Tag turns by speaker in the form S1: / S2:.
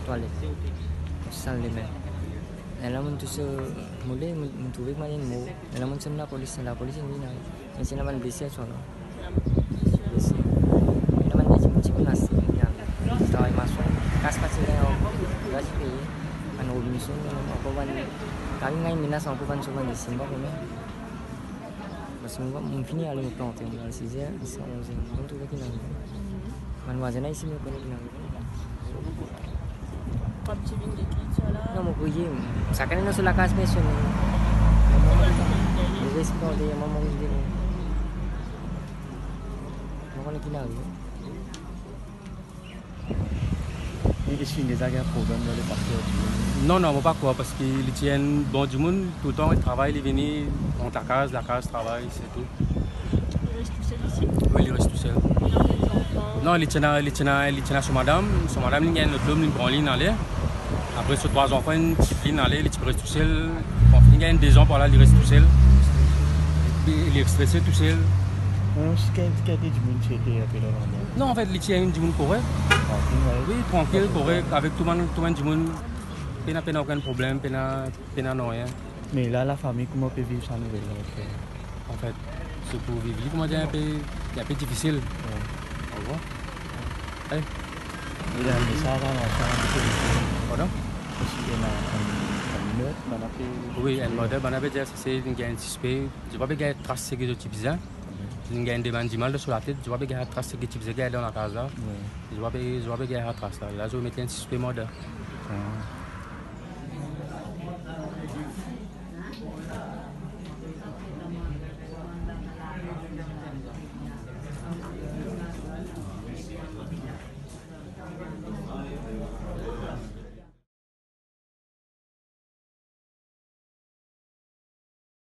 S1: toilette. Sans les mains. Et là, on tous moulé, on trouvait que moyen de mot. Et là, on s'est mis la police est venue. Mais c'est la bonne blessée sur là. Blessée. Et là, on a dit que on a assez. On travaille maçon. Casse pas c'est là. On va se payer. On a Robinson. On va quand il y a une menace, on peut vendre souvent des symboles. Parce qu'on finit à aller nous planter. On a 6 heures, 11 heures. On trouve qu'il y a un voisin ici, mais on connaît qu'il y a
S2: Pas petit vin de qui là.
S1: non, mon courrier, ça quand même sur la case pensionnée. Les récipients de maman qui dit. On connaît qu'il y a.
S3: Est-ce qu'il y a des problèmes dans les parcours?
S4: Non, non, pas quoi, parce qu'ils tiennent bon du monde, tout le temps, ils travaillent, ils viennent, on ta case, la case travaille, c'est tout.
S2: Il reste tout seul ici.
S4: Oui, il reste tout seul.
S2: Il a des enfants.
S4: Non, il tient sur madame, il y a une autre homme, une grande ligne dans l'air. Après, sur 3 enfants, une petite ligne dans l'air, il reste tout seul. Bon, il y a une 2 ans par là, il reste tout seul. Il est stressé tout seul. Non, en fait, il tient du monde correct. Oui, tranquille, correct, avec tout le monde du monde. Il n'y a aucun problème, il n'y a rien.
S3: Mais là, la famille, comment peut vivre sa nouvelle?
S4: En fait, c'est pour vivre, comment dire, un peu difficile. Au revoir. Allez.
S3: Il y a un message à l'enfant.
S4: Pardon?
S3: Il
S4: Oui, elle m'a dit, c'est un suspect. Je vois qu'il y a une trace de type bizarre. Il y a une demande mal sur la tête. Je vois qu'il y a une trace de type bizarre dans la casa. Je vois qu'il y a une trace là. Là, je vais mettre un suspect mort.